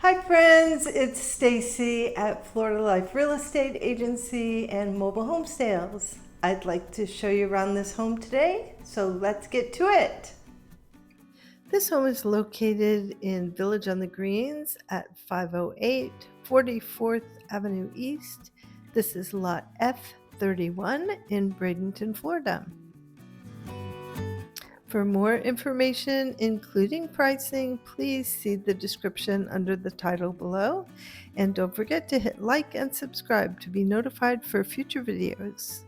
Hi friends, it's Stacy at Florida Life Real Estate Agency and Mobile Home Sales. I'd like to show you around this home today, so let's get to it. This home is located in Village on the Greens at 508 44th Avenue East. This is lot F-31 in Bradenton, Florida. For more information, including pricing, please see the description under the title below. And don't forget to hit like and subscribe to be notified for future videos.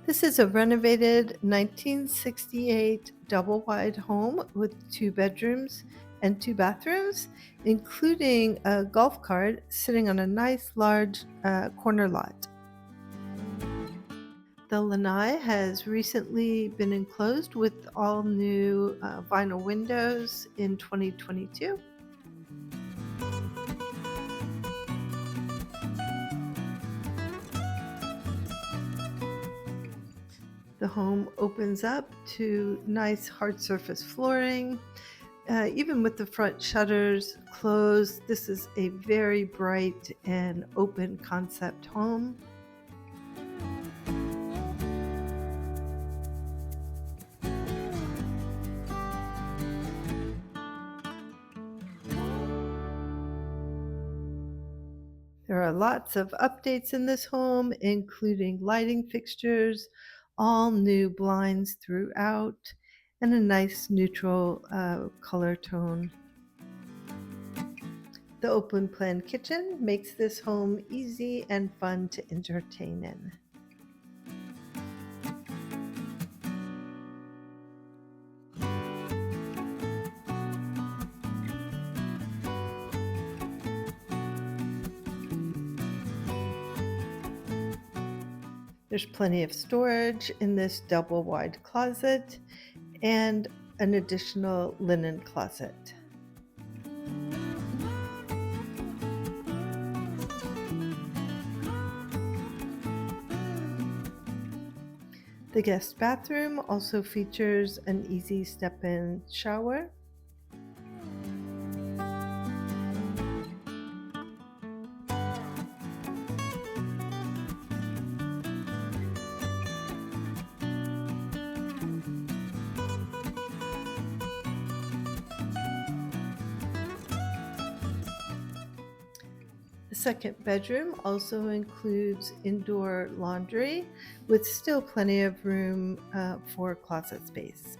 This is a renovated 1968 double-wide home with 2 bedrooms and 2 bathrooms, including a golf cart sitting on a nice large corner lot. The lanai has recently been enclosed with all new vinyl windows in 2022. The home opens up to nice hard surface flooring. Even with the front shutters closed, this is a very bright and open concept home. There are lots of updates in this home, including lighting fixtures, all new blinds throughout, and a nice neutral color tone. The open plan kitchen makes this home easy and fun to entertain in. There's plenty of storage in this double wide closet and an additional linen closet. The guest bathroom also features an easy step-in shower. The second bedroom also includes indoor laundry with still plenty of room for closet space.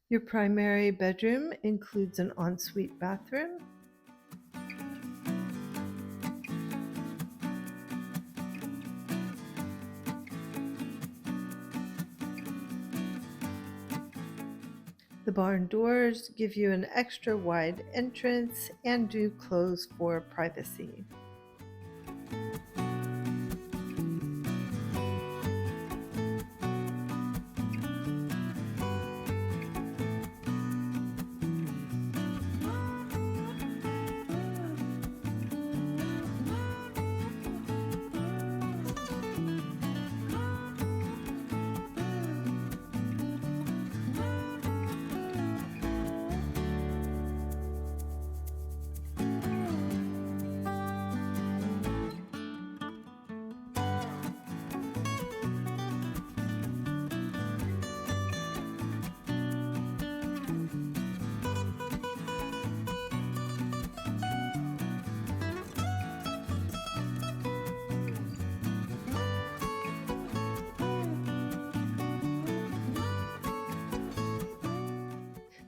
Your primary bedroom includes an ensuite bathroom. The barn doors give you an extra wide entrance and do close for privacy.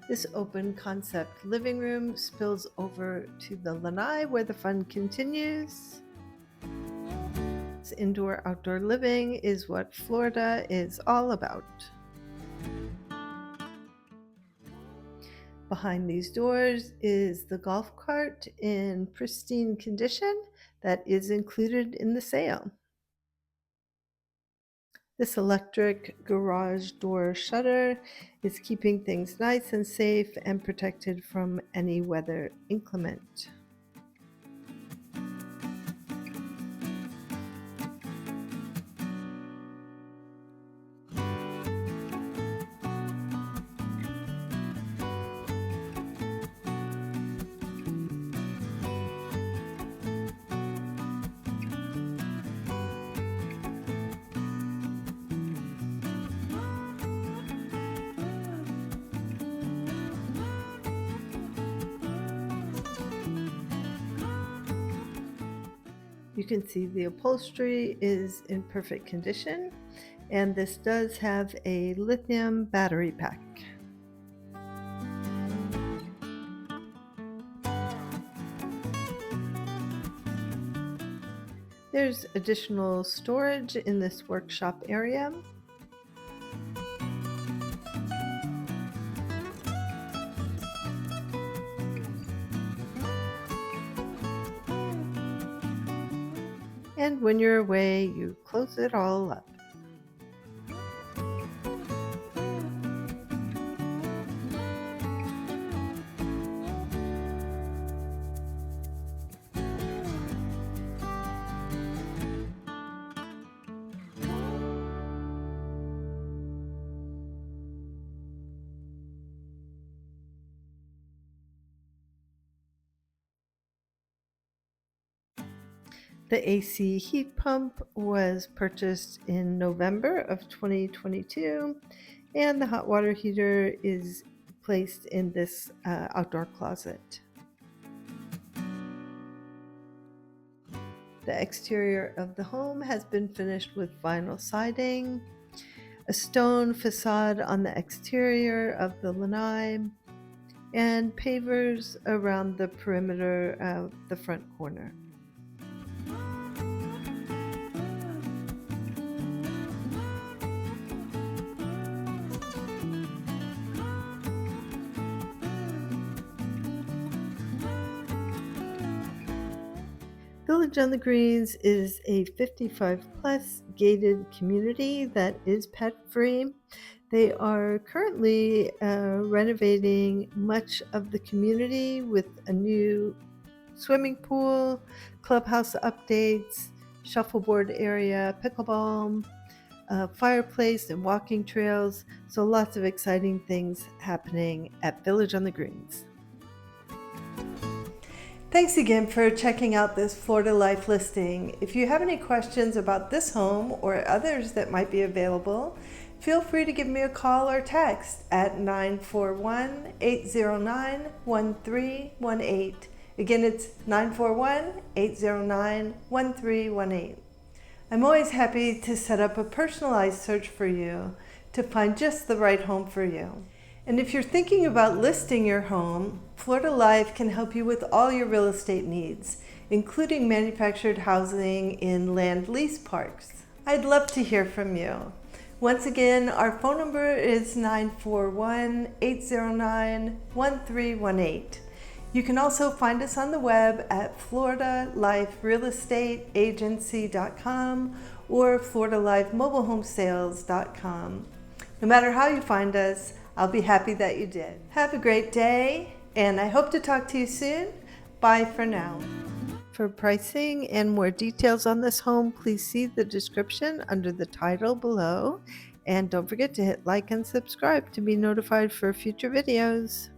This open concept living room spills over to the lanai where the fun continues. This indoor-outdoor living is what Florida is all about. Behind these doors is the golf cart in pristine condition that is included in the sale. This electric garage door shutter is keeping things nice and safe and protected from any weather inclement. You can see the upholstery is in perfect condition, and this does have a lithium battery pack. There's additional storage in this workshop area. And when you're away, you close it all up. The AC heat pump was purchased in November of 2022, and the hot water heater is placed in this outdoor closet. The exterior of the home has been finished with vinyl siding, a stone facade on the exterior of the lanai, and pavers around the perimeter of the front corner. Village on the Greens is a 55 plus gated community that is pet free. They are currently renovating much of the community with a new swimming pool, clubhouse updates, shuffleboard area, pickleball, fireplace, and walking trails. So lots of exciting things happening at Village on the Greens. Thanks again for checking out this Florida Life listing. If you have any questions about this home or others that might be available, feel free to give me a call or text at 941-809-1318. Again, it's 941-809-1318. I'm always happy to set up a personalized search for you to find just the right home for you. And if you're thinking about listing your home, Florida Life can help you with all your real estate needs, including manufactured housing in land lease parks. I'd love to hear from you. Once again, our phone number is 941-809-1318. You can also find us on the web at floridaliferealestateagency.com or floridalifemobilehomesales.com. No matter how you find us, I'll be happy that you did. Have a great day, and I hope to talk to you soon. Bye for now. For pricing and more details on this home, please see the description under the title below. And don't forget to hit like and subscribe to be notified for future videos.